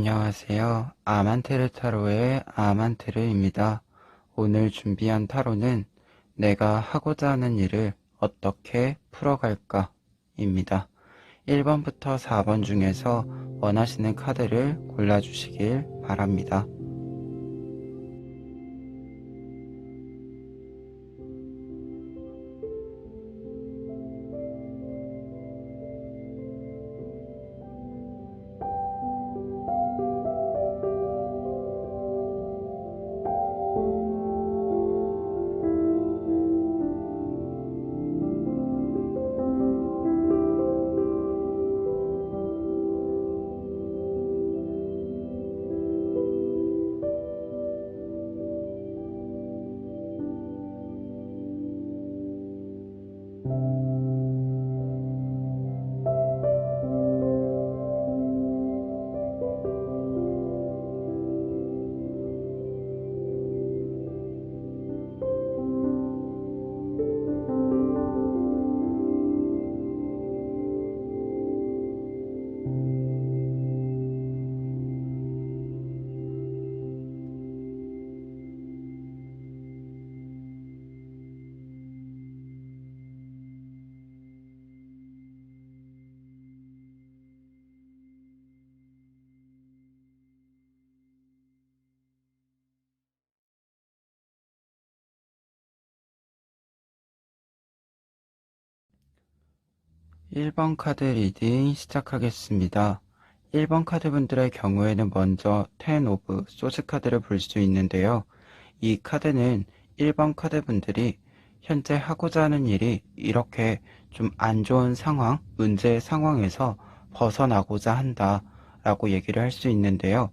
안녕하세요. 아만테르 타로의 아만테르입니다. 오늘 준비한 타로는 내가 하고자 하는 일을 어떻게 풀어갈까? 입니다. 1번부터 4번 중에서 원하시는 카드를 골라주시길 바랍니다. 1번 카드 리딩 시작하겠습니다. 1번 카드분들의 경우에는 먼저 10 오브 소스 카드를 볼 수 있는데요. 이 카드는 1번 카드분들이 현재 하고자 하는 일이 이렇게 좀 안 좋은 상황, 문제의 상황에서 벗어나고자 한다 라고 얘기를 할 수 있는데요.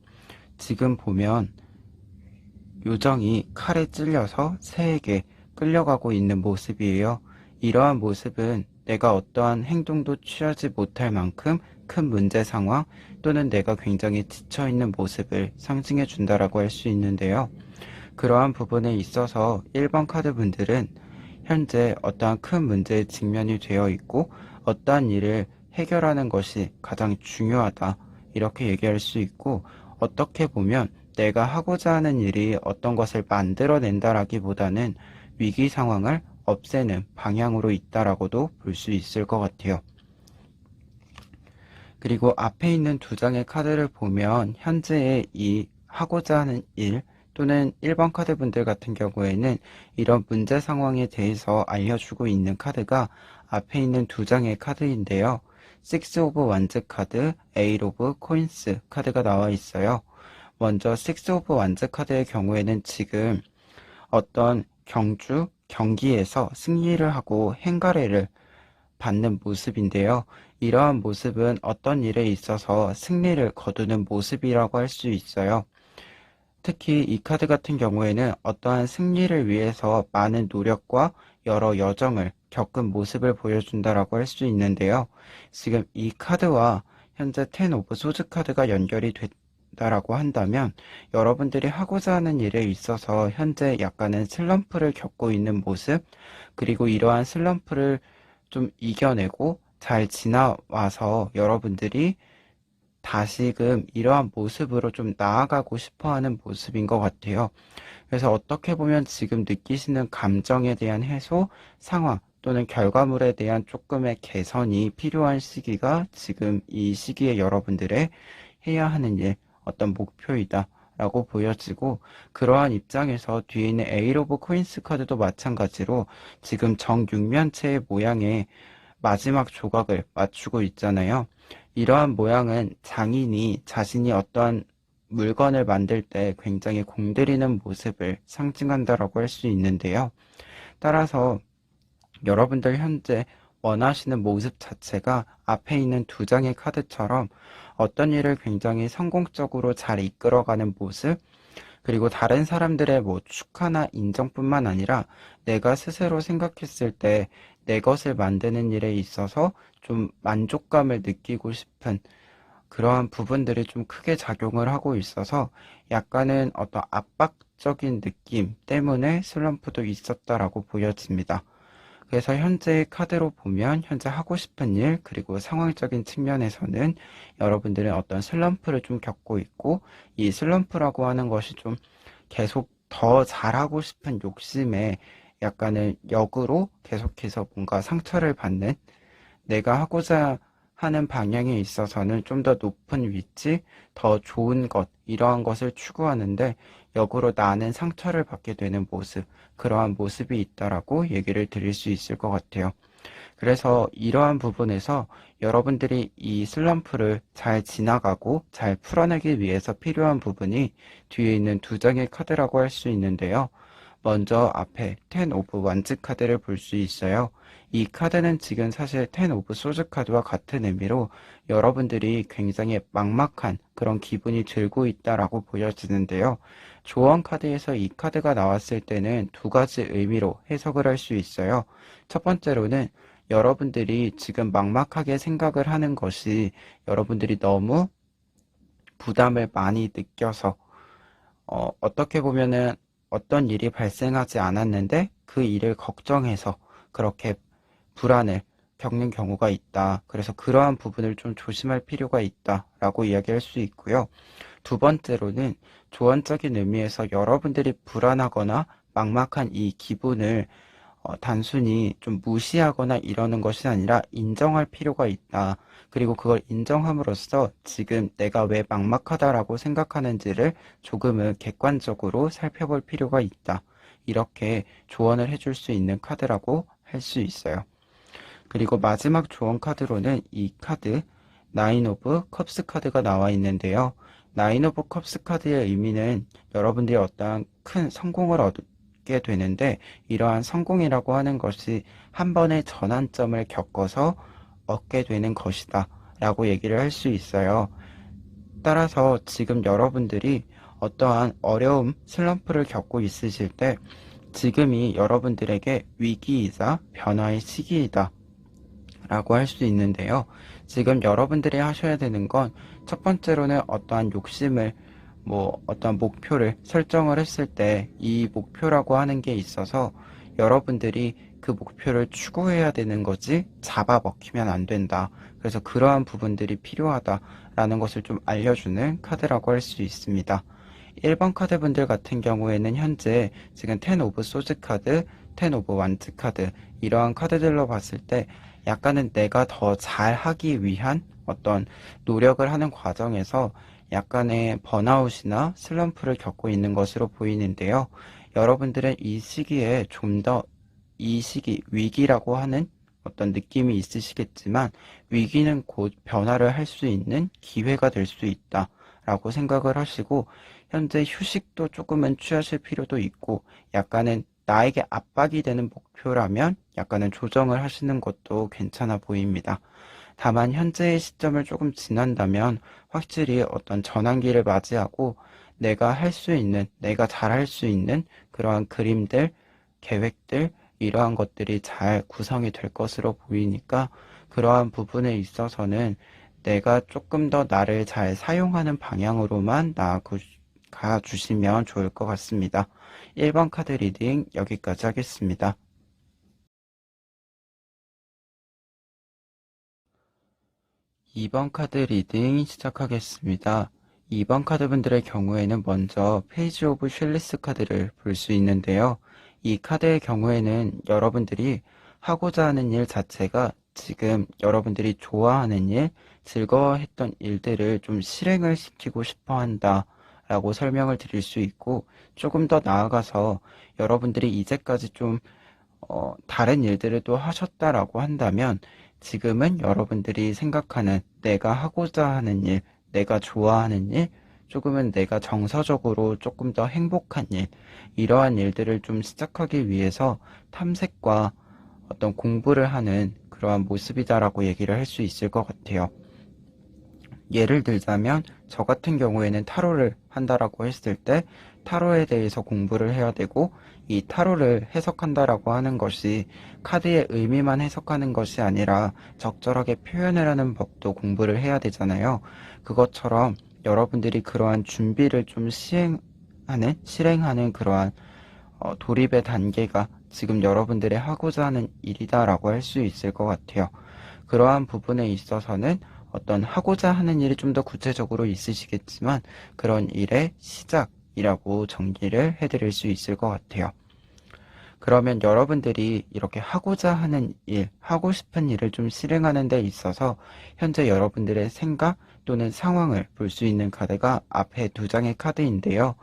지금 보면 요정이 칼에 찔려서 새에게 끌려가고 있는 모습이에요. 이러한 모습은 내가 어떠한 행동도 취하지 못할 만큼 큰 문제 상황 또는 내가 굉장히 지쳐있는 모습을 상징해 준다라고 할 수 있는데요. 그러한 부분에 있어서 1번 카드 분들은 현재 어떠한 큰 문제에 직면이 되어 있고 어떠한 일을 해결하는 것이 가장 중요하다 이렇게 얘기할 수 있고, 어떻게 보면 내가 하고자 하는 일이 어떤 것을 만들어낸다라기보다는 위기 상황을 없애는 방향으로 있다라고도 볼 수 있을 것 같아요. 그리고 앞에 있는 두 장의 카드를 보면 현재의 이 하고자 하는 일 또는 1번 카드 분들 같은 경우에는 이런 문제 상황에 대해서 알려주고 있는 카드가 앞에 있는 두 장의 카드인데요. 6 오브 완즈 카드, 8 오브 코인스 카드가 나와 있어요. 먼저 6 오브 완즈 카드의 경우에는 지금 어떤 경기에서 승리를 하고 행가래를 받는 모습인데요. 이러한 모습은 어떤 일에 있어서 승리를 거두는 모습이라고 할 수 있어요. 특히 이 카드 같은 경우에는 어떠한 승리를 위해서 많은 노력과 여러 여정을 겪은 모습을 보여준다라고 할 수 있는데요. 지금 이 카드와 현재 10 오브 소즈 카드가 연결이 됐다라고 한다면 여러분들이 하고자 하는 일에 있어서 현재 약간은 슬럼프를 겪고 있는 모습, 그리고 이러한 슬럼프를 좀 이겨내고 잘 지나와서 여러분들이 다시금 이러한 모습으로 좀 나아가고 싶어하는 모습인 것 같아요. 그래서 어떻게 보면 지금 느끼시는 감정에 대한 해소, 상황 또는 결과물에 대한 조금의 개선이 필요한 시기가 지금 이 시기에 여러분들의 해야 하는 일, 어떤 목표이다 라고 보여지고, 그러한 입장에서 뒤에 있는 에이 오브 코인스 카드도 마찬가지로 지금 정육면체의 모양의 마지막 조각을 맞추고 있잖아요. 이러한 모양은 장인이 자신이 어떠한 물건을 만들 때 굉장히 공들이는 모습을 상징한다라고 할 수 있는데요. 따라서 여러분들 현재 원하시는 모습 자체가 앞에 있는 두 장의 카드처럼 어떤 일을 굉장히 성공적으로 잘 이끌어가는 모습, 그리고 다른 사람들의 뭐 축하나 인정뿐만 아니라 내가 스스로 생각했을 때 내 것을 만드는 일에 있어서 좀 만족감을 느끼고 싶은 그러한 부분들이 좀 크게 작용을 하고 있어서 약간은 어떤 압박적인 느낌 때문에 슬럼프도 있었다라고 보여집니다. 그래서 현재의 카드로 보면 현재 하고 싶은 일, 그리고 상황적인 측면에서는 여러분들은 어떤 슬럼프를 좀 겪고 있고, 이 슬럼프라고 하는 것이 좀 계속 더 잘하고 싶은 욕심에 약간은 역으로 계속해서 뭔가 상처를 받는, 내가 하고자 하는 방향에 있어서는 좀 더 높은 위치, 더 좋은 것, 이러한 것을 추구하는데 역으로 나는 상처를 받게 되는 모습, 그러한 모습이 있다라고 얘기를 드릴 수 있을 것 같아요. 그래서 이러한 부분에서 여러분들이 이 슬럼프를 잘 지나가고 잘 풀어내기 위해서 필요한 부분이 뒤에 있는 두 장의 카드라고 할 수 있는데요. 먼저 앞에 10 오브 완즈 카드를 볼 수 있어요. 이 카드는 지금 사실 10 오브 소즈 카드와 같은 의미로 여러분들이 굉장히 막막한 그런 기분이 들고 있다라고 보여지는데요. 조언 카드에서 이 카드가 나왔을 때는 두 가지 의미로 해석을 할 수 있어요. 첫 번째로는 여러분들이 지금 막막하게 생각을 하는 것이 여러분들이 너무 부담을 많이 느껴서 어떻게 보면은 어떤 일이 발생하지 않았는데 그 일을 걱정해서 그렇게 불안을 겪는 경우가 있다. 그래서 그러한 부분을 좀 조심할 필요가 있다라고 이야기할 수 있고요. 두 번째로는 조언적인 의미에서 여러분들이 불안하거나 막막한 이 기분을 단순히 좀 무시하거나 이러는 것이 아니라 인정할 필요가 있다. 그리고 그걸 인정함으로써 지금 내가 왜 막막하다라고 생각하는지를 조금은 객관적으로 살펴볼 필요가 있다. 이렇게 조언을 해줄 수 있는 카드라고 할 수 있어요. 그리고 마지막 조언 카드로는 이 카드, 나인 오브 컵스 카드가 나와 있는데요. 나인 오브 컵스 카드의 의미는 여러분들이 어떠한 큰 성공을 얻게 되는데 이러한 성공이라고 하는 것이 한 번의 전환점을 겪어서 얻게 되는 것이다 라고 얘기를 할 수 있어요. 따라서 지금 여러분들이 어떠한 어려움, 슬럼프를 겪고 있으실 때 지금이 여러분들에게 위기이자 변화의 시기이다 라고 할 수 있는데요. 지금 여러분들이 하셔야 되는 건 첫 번째로는 어떠한 욕심을 어떤 목표를 설정을 했을 때 이 목표라고 하는 게 있어서 여러분들이 그 목표를 추구해야 되는 거지 잡아먹히면 안 된다. 그래서 그러한 부분들이 필요하다라는 것을 좀 알려주는 카드라고 할 수 있습니다. 1번 카드 분들 같은 경우에는 현재 지금 10 오브 소즈 카드, 10 오브 완즈 카드 이러한 카드들로 봤을 때 약간은 내가 더 잘하기 위한 어떤 노력을 하는 과정에서 약간의 번아웃이나 슬럼프를 겪고 있는 것으로 보이는데요. 여러분들은 이 시기에 좀 더 이 시기, 위기라고 하는 어떤 느낌이 있으시겠지만 위기는 곧 변화를 할 수 있는 기회가 될 수 있다 라고 생각을 하시고 현재 휴식도 조금은 취하실 필요도 있고 약간은 나에게 압박이 되는 목표라면 약간은 조정을 하시는 것도 괜찮아 보입니다. 다만 현재의 시점을 조금 지난다면 확실히 어떤 전환기를 맞이하고 내가 할 수 있는, 내가 잘할 수 있는 그러한 그림들, 계획들, 이러한 것들이 잘 구성이 될 것으로 보이니까 그러한 부분에 있어서는 내가 조금 더 나를 잘 사용하는 방향으로만 나아가 주시면 좋을 것 같습니다. 1번 카드 리딩 여기까지 하겠습니다. 2번 카드 리딩 시작하겠습니다. 2번 카드 분들의 경우에는 먼저 페이지 오브 쉴리스 카드를 볼 수 있는데요. 이 카드의 경우에는 여러분들이 하고자 하는 일 자체가 지금 여러분들이 좋아하는 일, 즐거워했던 일들을 좀 실행을 시키고 싶어 한다 라고 설명을 드릴 수 있고 조금 더 나아가서 여러분들이 이제까지 좀 다른 일들을 또 하셨다라고 한다면 지금은 여러분들이 생각하는 내가 하고자 하는 일, 내가 좋아하는 일, 조금은 내가 정서적으로 조금 더 행복한 일, 이러한 일들을 좀 시작하기 위해서 탐색과 어떤 공부를 하는 그러한 모습이다라고 얘기를 할 수 있을 것 같아요. 예를 들자면 저 같은 경우에는 타로를 한다라고 했을 때 타로에 대해서 공부를 해야 되고 이 타로를 해석한다라고 하는 것이 카드의 의미만 해석하는 것이 아니라 적절하게 표현을 하는 법도 공부를 해야 되잖아요. 그것처럼 여러분들이 그러한 준비를 좀 실행하는 그러한 돌입의 단계가 지금 여러분들의 하고자 하는 일이다라고 할 수 있을 것 같아요. 그러한 부분에 있어서는 어떤 하고자 하는 일이 좀 더 구체적으로 있으시겠지만 그런 일의 시작이라고 정리를 해드릴 수 있을 것 같아요. 그러면 여러분들이 이렇게 하고자 하는 일, 하고 싶은 일을 좀 실행하는 데 있어서 현재 여러분들의 생각 또는 상황을 볼 수 있는 카드가 앞에 두 장의 카드인데요.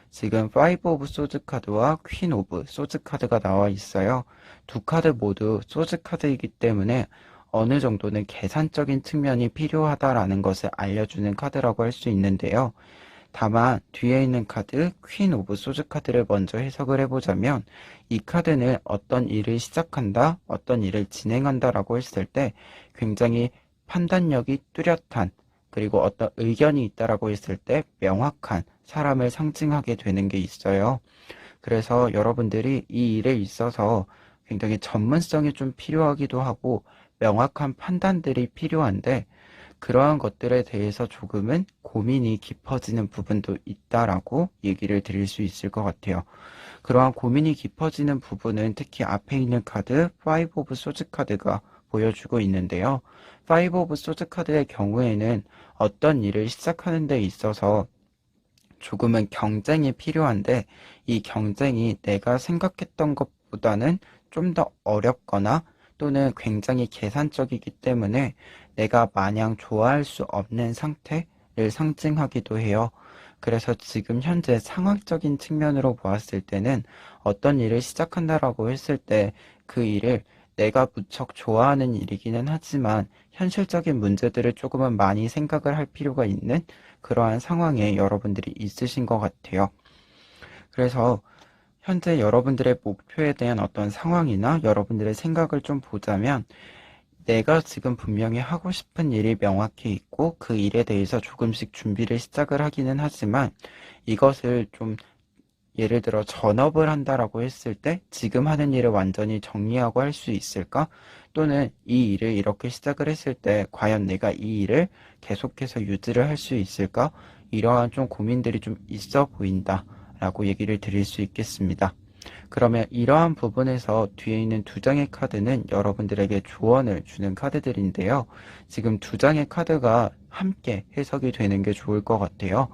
지금 5 오브 소즈 카드와 퀸 오브 소즈 카드가 나와 있어요. 두 카드 모두 소즈 카드이기 때문에 어느 정도는 계산적인 측면이 필요하다라는 것을 알려주는 카드라고 할 수 있는데요. 다만 뒤에 있는 카드 퀸 오브 소즈 카드를 먼저 해석을 해보자면 이 카드는 어떤 일을 시작한다, 어떤 일을 진행한다 라고 했을 때 굉장히 판단력이 뚜렷한, 그리고 어떤 의견이 있다라고 했을 때 명확한 사람을 상징하게 되는 게 있어요. 그래서 여러분들이 이 일에 있어서 굉장히 전문성이 좀 필요하기도 하고 명확한 판단들이 필요한데 그러한 것들에 대해서 조금은 고민이 깊어지는 부분도 있다라고 얘기를 드릴 수 있을 것 같아요. 그러한 고민이 깊어지는 부분은 특히 앞에 있는 카드 5 오브 소즈 카드가 보여주고 있는데요. 5 오브 소즈 카드의 경우에는 어떤 일을 시작하는 데 있어서 조금은 경쟁이 필요한데 이 경쟁이 내가 생각했던 것보다는 좀 더 어렵거나 또는 굉장히 계산적이기 때문에 내가 마냥 좋아할 수 없는 상태를 상징하기도 해요. 그래서 지금 현재 상황적인 측면으로 보았을 때는 어떤 일을 시작한다라고 했을 때 그 일을 내가 무척 좋아하는 일이기는 하지만 현실적인 문제들을 조금은 많이 생각을 할 필요가 있는 그러한 상황에 여러분들이 있으신 것 같아요. 그래서 현재 여러분들의 목표에 대한 어떤 상황이나 여러분들의 생각을 좀 보자면 내가 지금 분명히 하고 싶은 일이 명확히 있고 그 일에 대해서 조금씩 준비를 시작을 하기는 하지만 이것을 좀 예를 들어 전업을 한다라고 했을 때 지금 하는 일을 완전히 정리하고 할 수 있을까? 또는 이 일을 이렇게 시작을 했을 때 과연 내가 이 일을 계속해서 유지를 할 수 있을까? 이러한 좀 고민들이 좀 있어 보인다 라고 얘기를 드릴 수 있겠습니다. 그러면 이러한 부분에서 뒤에 있는 두 장의 카드는 여러분들에게 조언을 주는 카드들인데요. 지금 두 장의 카드가 함께 해석이 되는 게 좋을 것 같아요.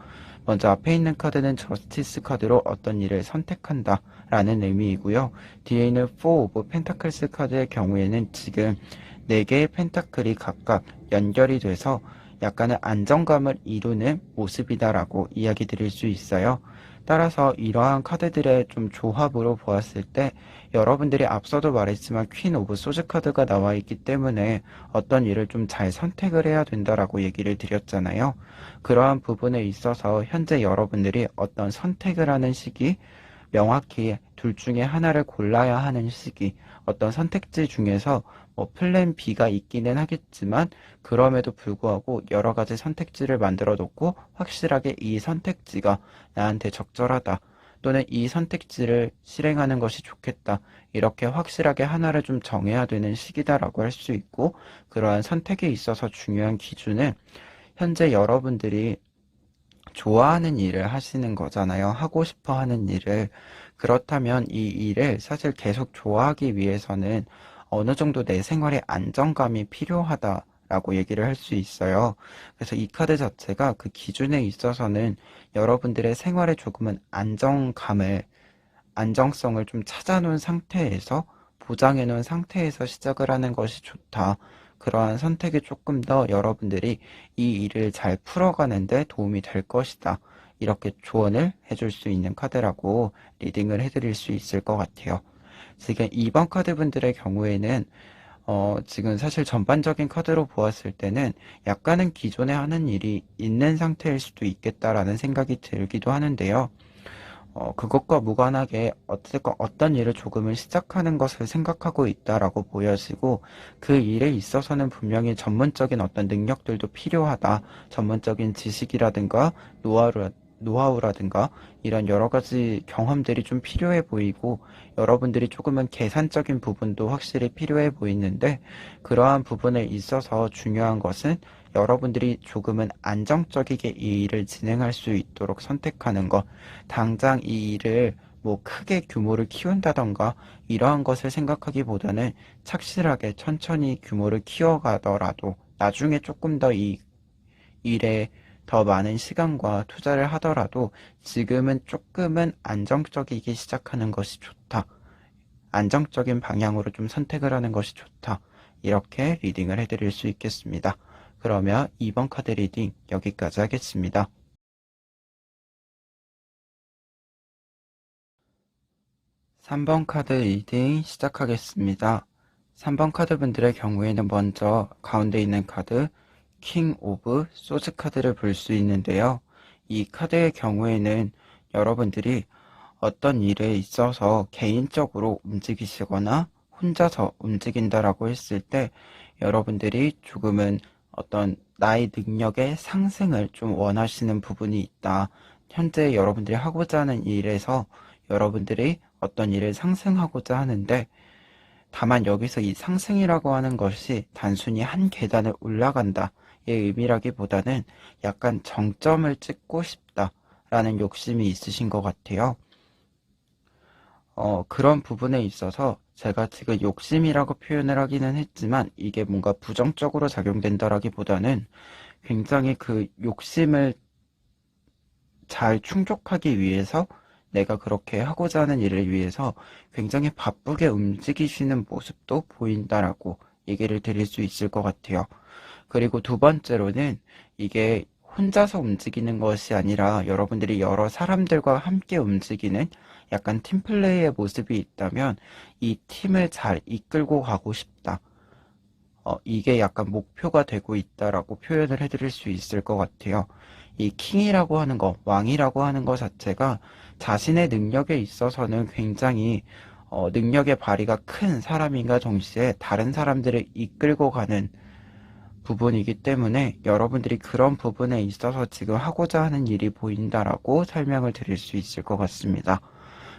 먼저 앞에 있는 카드는 저스티스 카드로 어떤 일을 선택한다 라는 의미이고요. 뒤에 있는 4 오브 펜타클스 카드의 경우에는 지금 4개의 펜타클이 각각 연결이 돼서 약간의 안정감을 이루는 모습이다라고 이야기 드릴 수 있어요. 따라서 이러한 카드들의 좀 조합으로 보았을 때 여러분들이 앞서도 말했지만 퀸 오브 소즈 카드가 나와 있기 때문에 어떤 일을 좀 잘 선택을 해야 된다라고 얘기를 드렸잖아요. 그러한 부분에 있어서 현재 여러분들이 어떤 선택을 하는 시기, 명확히 둘 중에 하나를 골라야 하는 시기, 어떤 선택지 중에서 뭐 플랜 B가 있기는 하겠지만 그럼에도 불구하고 여러 가지 선택지를 만들어 놓고 확실하게 이 선택지가 나한테 적절하다 또는 이 선택지를 실행하는 것이 좋겠다 이렇게 확실하게 하나를 좀 정해야 되는 시기다라고 할 수 있고 그러한 선택에 있어서 중요한 기준은 현재 여러분들이 좋아하는 일을 하시는 거잖아요. 하고 싶어 하는 일을. 그렇다면 이 일을 사실 계속 좋아하기 위해서는 어느 정도 내 생활에 안정감이 필요하다라고 얘기를 할 수 있어요. 그래서 이 카드 자체가 그 기준에 있어서는 여러분들의 생활에 조금은 안정성을 좀 찾아놓은 상태에서 보장해 놓은 상태에서 시작을 하는 것이 좋다. 그러한 선택이 조금 더 여러분들이 이 일을 잘 풀어가는데 도움이 될 것이다. 이렇게 조언을 해줄 수 있는 카드라고 리딩을 해드릴 수 있을 것 같아요. 지금 2번 카드 분들의 경우에는 지금 사실 전반적인 카드로 보았을 때는 약간은 기존에 하는 일이 있는 상태일 수도 있겠다라는 생각이 들기도 하는데요. 그것과 무관하게 어쨌건 어떤 일을 조금은 시작하는 것을 생각하고 있다라고 보여지고 그 일에 있어서는 분명히 전문적인 어떤 능력들도 필요하다. 전문적인 지식이라든가 노하우라든가 이런 여러 가지 경험들이 좀 필요해 보이고 여러분들이 조금은 계산적인 부분도 확실히 필요해 보이는데 그러한 부분에 있어서 중요한 것은 여러분들이 조금은 안정적이게 이 일을 진행할 수 있도록 선택하는 것. 당장 이 일을 뭐 크게 규모를 키운다던가 이러한 것을 생각하기보다는 착실하게 천천히 규모를 키워가더라도 나중에 조금 더 이 일에 더 많은 시간과 투자를 하더라도 지금은 조금은 안정적이기 시작하는 것이 좋다. 안정적인 방향으로 좀 선택을 하는 것이 좋다. 이렇게 리딩을 해드릴 수 있겠습니다. 그러면 2번 카드 리딩 여기까지 하겠습니다. 3번 카드 리딩 시작하겠습니다. 3번 카드 분들의 경우에는 먼저 가운데 있는 카드 킹 오브 소즈 카드를 볼 수 있는데요. 이 카드의 경우에는 여러분들이 어떤 일에 있어서 개인적으로 움직이시거나 혼자서 움직인다라고 했을 때 여러분들이 조금은 어떤 나의 능력의 상승을 좀 원하시는 부분이 있다. 현재 여러분들이 하고자 하는 일에서 여러분들이 어떤 일을 상승하고자 하는데 다만 여기서 이 상승이라고 하는 것이 단순히 한 계단을 올라간다의 의미라기보다는 약간 정점을 찍고 싶다라는 욕심이 있으신 것 같아요. 그런 부분에 있어서 제가 지금 욕심이라고 표현을 하기는 했지만 이게 뭔가 부정적으로 작용된다라기보다는 굉장히 그 욕심을 잘 충족하기 위해서 내가 그렇게 하고자 하는 일을 위해서 굉장히 바쁘게 움직이시는 모습도 보인다라고 얘기를 드릴 수 있을 것 같아요. 그리고 두 번째로는 이게 혼자서 움직이는 것이 아니라 여러분들이 여러 사람들과 함께 움직이는 약간 팀플레이의 모습이 있다면 이 팀을 잘 이끌고 가고 싶다. 이게 약간 목표가 되고 있다라고 표현을 해드릴 수 있을 것 같아요. 이 킹이라고 하는 거, 왕이라고 하는 것 자체가 자신의 능력에 있어서는 굉장히 능력의 발휘가 큰 사람인가 동시에 다른 사람들을 이끌고 가는 부분이기 때문에 여러분들이 그런 부분에 있어서 지금 하고자 하는 일이 보인다라고 설명을 드릴 수 있을 것 같습니다.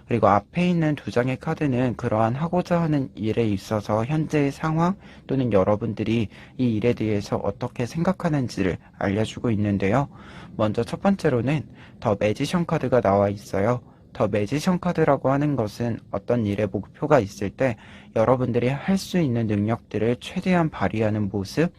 그리고 앞에 있는 두 장의 카드는 그러한 하고자 하는 일에 있어서 현재의 상황 또는 여러분들이 이 일에 대해서 어떻게 생각하는지를 알려주고 있는데요. 먼저 첫 번째로는 더 매지션 카드가 나와 있어요. 더 매지션 카드라고 하는 것은 어떤 일에 목표가 있을 때 여러분들이 할 수 있는 능력들을 최대한 발휘하는 모습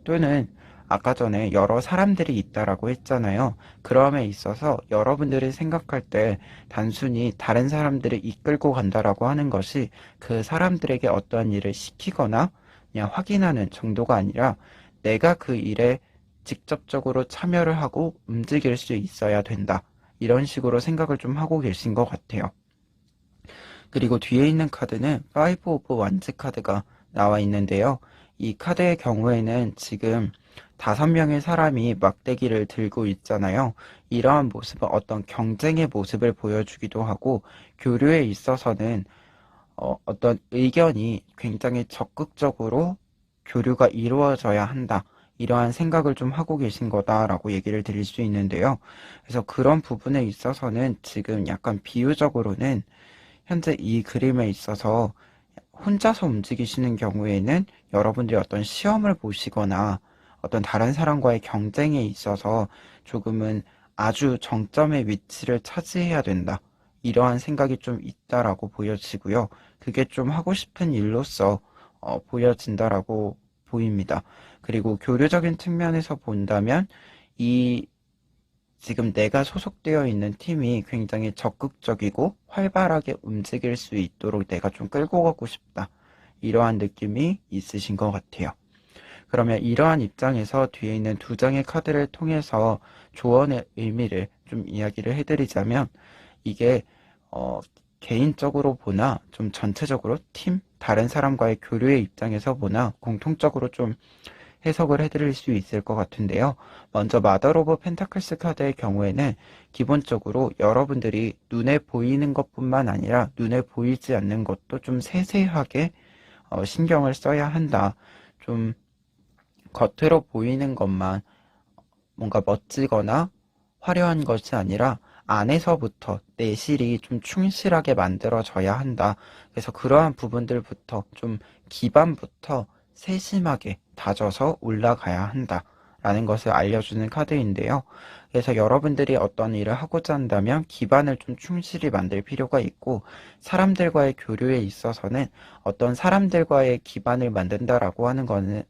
또는 아까 전에 여러 사람들이 있다라고 했잖아요. 그럼에 있어서 여러분들이 생각할 때 단순히 다른 사람들을 이끌고 간다라고 하는 것이 그 사람들에게 어떠한 일을 시키거나 그냥 확인하는 정도가 아니라 내가 그 일에 직접적으로 참여를 하고 움직일 수 있어야 된다. 이런 식으로 생각을 좀 하고 계신 것 같아요. 그리고 뒤에 있는 카드는 5 오브 완즈 카드가 나와 있는데요. 이 카드의 경우에는 지금 5명의 사람이 막대기를 들고 있잖아요. 이러한 모습은 어떤 경쟁의 모습을 보여주기도 하고 교류에 있어서는 어떤 의견이 굉장히 적극적으로 교류가 이루어져야 한다. 이러한 생각을 좀 하고 계신 거다라고 얘기를 드릴 수 있는데요. 그래서 그런 부분에 있어서는 지금 약간 비유적으로는 현재 이 그림에 있어서 혼자서 움직이시는 경우에는 여러분들이 어떤 시험을 보시거나 어떤 다른 사람과의 경쟁에 있어서 조금은 아주 정점의 위치를 차지해야 된다. 이러한 생각이 좀 있다라고 보여지고요. 그게 좀 하고 싶은 일로서 보여진다라고 보입니다. 그리고 교류적인 측면에서 본다면 이 지금 내가 소속되어 있는 팀이 굉장히 적극적이고 활발하게 움직일 수 있도록 내가 좀 끌고 가고 싶다. 이러한 느낌이 있으신 것 같아요. 그러면 이러한 입장에서 뒤에 있는 두 장의 카드를 통해서 조언의 의미를 좀 이야기를 해드리자면 이게 개인적으로 보나 좀 전체적으로 팀, 다른 사람과의 교류의 입장에서 보나 공통적으로 좀 해석을 해드릴 수 있을 것 같은데요. 먼저 마더 오브 펜타클스 카드의 경우에는 기본적으로 여러분들이 눈에 보이는 것뿐만 아니라 눈에 보이지 않는 것도 좀 세세하게 신경을 써야 한다. 좀 겉으로 보이는 것만 뭔가 멋지거나 화려한 것이 아니라 안에서부터 내실이 좀 충실하게 만들어져야 한다. 그래서 그러한 부분들부터 좀 기반부터 세심하게 다져서 올라가야 한다. 라는 것을 알려주는 카드인데요. 그래서 여러분들이 어떤 일을 하고자 한다면 기반을 좀 충실히 만들 필요가 있고, 사람들과의 교류에 있어서는 어떤 사람들과의 기반을 만든다라고 하는 것은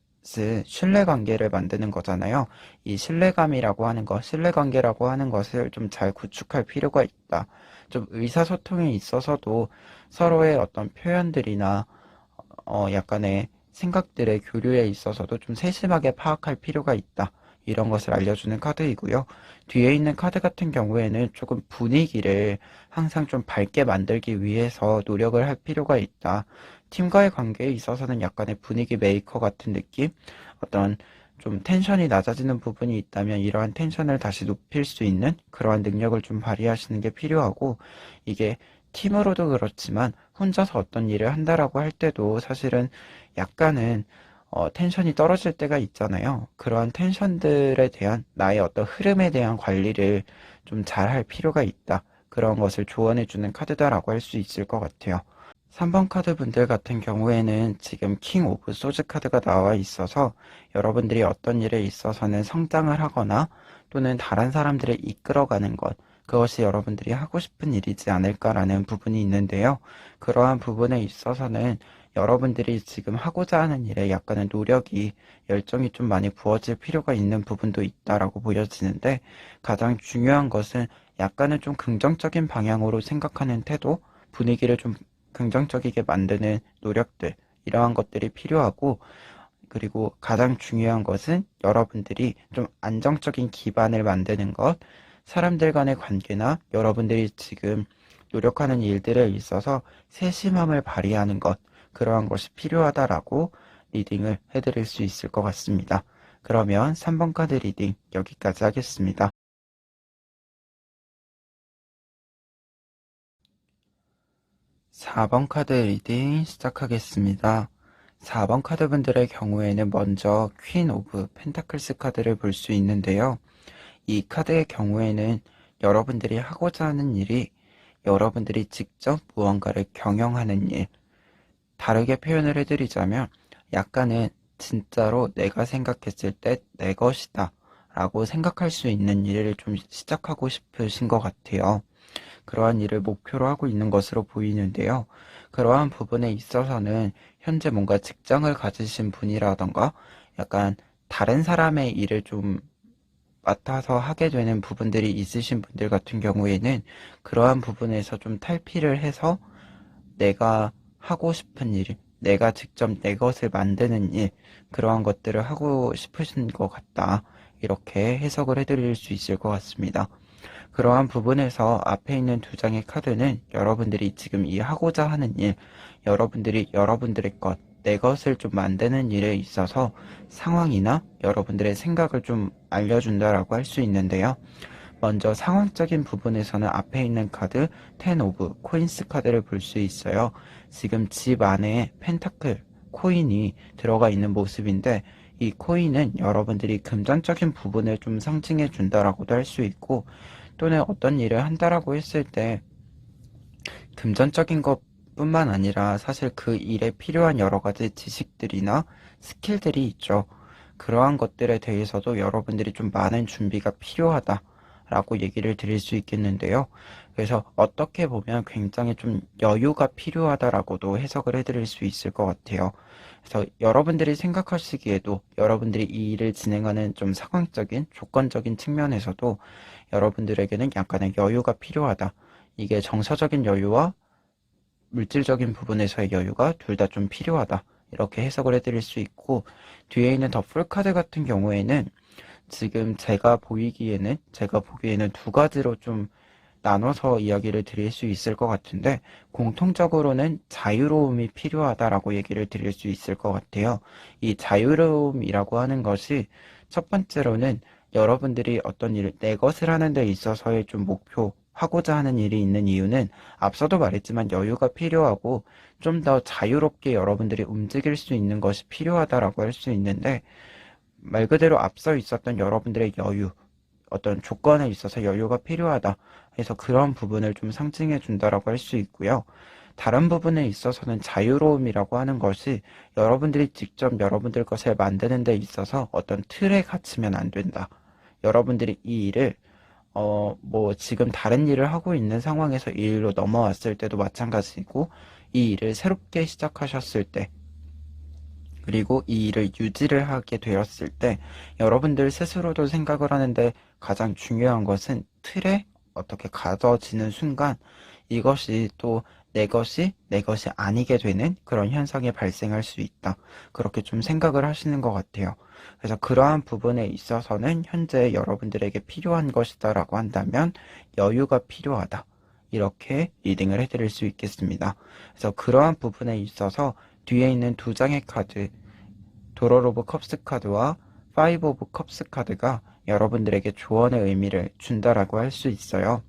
신뢰관계를 만드는 거잖아요. 이 신뢰관계라고 하는 것을 좀 잘 구축할 필요가 있다. 좀 의사소통에 있어서도 서로의 어떤 표현들이나 약간의 생각들의 교류에 있어서도 좀 세심하게 파악할 필요가 있다. 이런 것을 알려주는 카드이고요. 뒤에 있는 카드 같은 경우에는 조금 분위기를 항상 좀 밝게 만들기 위해서 노력을 할 필요가 있다. 팀과의 관계에 있어서는 약간의 분위기 메이커 같은 느낌? 어떤 좀 텐션이 낮아지는 부분이 있다면 이러한 텐션을 다시 높일 수 있는 그러한 능력을 좀 발휘하시는 게 필요하고, 이게 팀으로도 그렇지만 혼자서 어떤 일을 한다라고 할 때도 사실은 약간은 텐션이 떨어질 때가 있잖아요. 그러한 텐션들에 대한 나의 어떤 흐름에 대한 관리를 좀 잘 할 필요가 있다. 그런 것을 조언해주는 카드다라고 할 수 있을 것 같아요. 3번 카드 분들 같은 경우에는 지금 킹 오브 소즈 카드가 나와 있어서 여러분들이 어떤 일에 있어서는 성장을 하거나 또는 다른 사람들을 이끌어가는 것, 그것이 여러분들이 하고 싶은 일이지 않을까라는 부분이 있는데요. 그러한 부분에 있어서는 여러분들이 지금 하고자 하는 일에 약간의 노력이, 열정이 좀 많이 부어질 필요가 있는 부분도 있다라고 보여지는데, 가장 중요한 것은 약간은 좀 긍정적인 방향으로 생각하는 태도, 분위기를 좀 긍정적이게 만드는 노력들, 이러한 것들이 필요하고, 그리고 가장 중요한 것은 여러분들이 좀 안정적인 기반을 만드는 것, 사람들 간의 관계나 여러분들이 지금 노력하는 일들에 있어서 세심함을 발휘하는 것, 그러한 것이 필요하다라고 리딩을 해드릴 수 있을 것 같습니다. 그러면 3번 카드 리딩 여기까지 하겠습니다. 4번 카드 리딩 시작하겠습니다. 4번 카드 분들의 경우에는 먼저 퀸 오브 펜타클스 카드를 볼 수 있는데요. 이 카드의 경우에는 여러분들이 하고자 하는 일이 여러분들이 직접 무언가를 경영하는 일, 다르게 표현을 해드리자면 약간은 진짜로 내가 생각했을 때 내 것이다 라고 생각할 수 있는 일을 좀 시작하고 싶으신 것 같아요. 그러한 일을 목표로 하고 있는 것으로 보이는데요. 그러한 부분에 있어서는 현재 뭔가 직장을 가지신 분이라던가 약간 다른 사람의 일을 좀 맡아서 하게 되는 부분들이 있으신 분들 같은 경우에는 그러한 부분에서 좀 탈피를 해서 내가 하고 싶은 일, 내가 직접 내 것을 만드는 일, 그러한 것들을 하고 싶으신 것 같다. 이렇게 해석을 해드릴 수 있을 것 같습니다. 그러한 부분에서 앞에 있는 두 장의 카드는 여러분들이 지금 이 하고자 하는 일, 여러분들이 여러분들의 것, 내 것을 좀 만드는 일에 있어서 상황이나 여러분들의 생각을 좀 알려준다라고 할 수 있는데요. 먼저 상황적인 부분에서는 앞에 있는 카드 텐 오브 코인스 카드를 볼 수 있어요. 지금 집 안에 펜타클 코인이 들어가 있는 모습인데, 이 코인은 여러분들이 금전적인 부분을 좀 상징해 준다라고도 할 수 있고, 또는 어떤 일을 한다라고 했을 때 금전적인 것뿐만 아니라 사실 그 일에 필요한 여러 가지 지식들이나 스킬들이 있죠. 그러한 것들에 대해서도 여러분들이 좀 많은 준비가 필요하다라고 얘기를 드릴 수 있겠는데요. 그래서 어떻게 보면 굉장히 좀 여유가 필요하다라고도 해석을 해드릴 수 있을 것 같아요. 그래서 여러분들이 생각하시기에도 여러분들이 이 일을 진행하는 좀 상황적인, 조건적인 측면에서도 여러분들에게는 약간의 여유가 필요하다. 이게 정서적인 여유와 물질적인 부분에서의 여유가 둘 다 좀 필요하다. 이렇게 해석을 해드릴 수 있고, 뒤에 있는 더풀 카드 같은 경우에는 지금 제가 보기에는 두 가지로 좀 나눠서 이야기를 드릴 수 있을 것 같은데, 공통적으로는 자유로움이 필요하다라고 얘기를 드릴 수 있을 것 같아요. 이 자유로움이라고 하는 것이 첫 번째로는 여러분들이 어떤 일을 내 것을 하는 데 있어서의 좀 목표, 하고자 하는 일이 있는 이유는 앞서도 말했지만 여유가 필요하고 좀 더 자유롭게 여러분들이 움직일 수 있는 것이 필요하다라고 할 수 있는데, 말 그대로 앞서 있었던 여러분들의 여유, 어떤 조건에 있어서 여유가 필요하다 해서 그런 부분을 좀 상징해 준다라고 할 수 있고요. 다른 부분에 있어서는 자유로움이라고 하는 것이 여러분들이 직접 여러분들 것을 만드는 데 있어서 어떤 틀에 갇히면 안 된다. 여러분들이 이 일을 뭐 지금 다른 일을 하고 있는 상황에서 이 일로 넘어왔을 때도 마찬가지고 이 일을 새롭게 시작하셨을 때 그리고 이 일을 유지를 하게 되었을 때 여러분들 스스로도 생각을 하는데 가장 중요한 것은 틀에 어떻게 가져지는 순간 이것이 또 내 것이 아니게 되는 그런 현상이 발생할 수 있다. 그렇게 좀 생각을 하시는 것 같아요. 그래서 그러한 부분에 있어서는 현재 여러분들에게 필요한 것이다라고 한다면 여유가 필요하다. 이렇게 리딩을 해드릴 수 있겠습니다. 그래서 그러한 부분에 있어서 뒤에 있는 두 장의 카드, 도럴 오브 컵스 카드와 파이브 오브 컵스 카드가 여러분들에게 조언의 의미를 준다라고 할 수 있어요.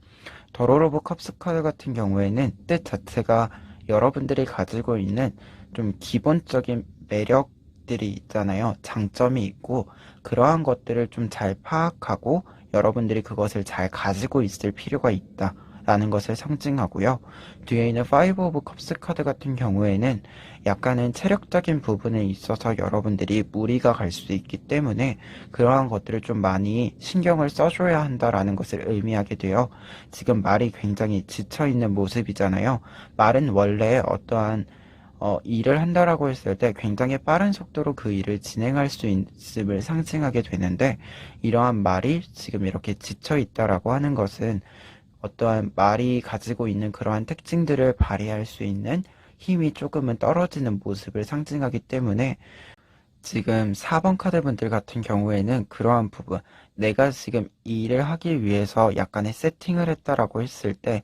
도럴 오브 컵스 카드 같은 경우에는 뜻 자체가 여러분들이 가지고 있는 좀 기본적인 매력들이 있잖아요. 장점이 있고 그러한 것들을 좀 잘 파악하고 여러분들이 그것을 잘 가지고 있을 필요가 있다. 라는 것을 상징하고요. 뒤에 있는 파이브 오브 컵스 카드 같은 경우에는 약간은 체력적인 부분에 있어서 여러분들이 무리가 갈 수 있기 때문에 그러한 것들을 좀 많이 신경을 써줘야 한다라는 것을 의미하게 돼요. 지금 말이 굉장히 지쳐있는 모습이잖아요. 말은 원래 어떠한 일을 한다라고 했을 때 굉장히 빠른 속도로 그 일을 진행할 수 있음을 상징하게 되는데 이러한 말이 지금 이렇게 지쳐있다라고 하는 것은 어떠한 말이 가지고 있는 그러한 특징들을 발휘할 수 있는 힘이 조금은 떨어지는 모습을 상징하기 때문에 지금 4번 카드 분들 같은 경우에는 그러한 부분, 내가 지금 이 일을 하기 위해서 약간의 세팅을 했다라고 했을 때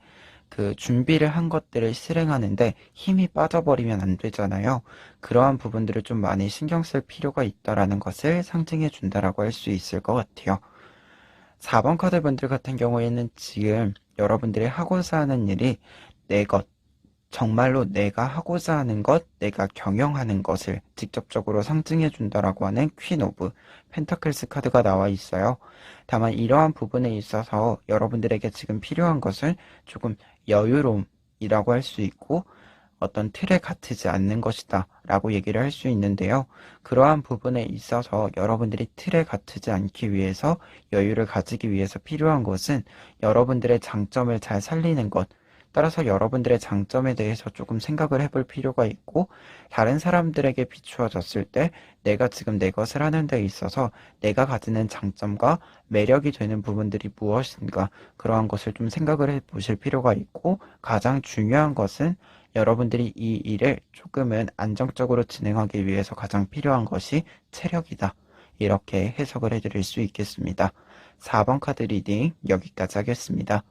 그 준비를 한 것들을 실행하는데 힘이 빠져버리면 안 되잖아요. 그러한 부분들을 좀 많이 신경 쓸 필요가 있다라는 것을 상징해 준다라고 할 수 있을 것 같아요. 4번 카드 분들 같은 경우에는 지금 여러분들이 하고자 하는 일이 내 것, 정말로 내가 하고자 하는 것, 내가 경영하는 것을 직접적으로 상징해 준다라고 하는 퀸 오브 펜타클스 카드가 나와 있어요. 다만 이러한 부분에 있어서 여러분들에게 지금 필요한 것은 조금 여유로움이라고 할 수 있고 어떤 틀에 갇히지 않는 것이다 라고 얘기를 할 수 있는데요. 그러한 부분에 있어서 여러분들이 틀에 갇히지 않기 위해서 여유를 가지기 위해서 필요한 것은 여러분들의 장점을 잘 살리는 것, 따라서 여러분들의 장점에 대해서 조금 생각을 해볼 필요가 있고 다른 사람들에게 비추어졌을 때 내가 지금 내 것을 하는 데 있어서 내가 가지는 장점과 매력이 되는 부분들이 무엇인가 그러한 것을 좀 생각을 해 보실 필요가 있고 가장 중요한 것은 여러분들이 이 일을 조금은 안정적으로 진행하기 위해서 가장 필요한 것이 체력이다. 이렇게 해석을 해드릴 수 있겠습니다. 4번 카드 리딩 여기까지 하겠습니다.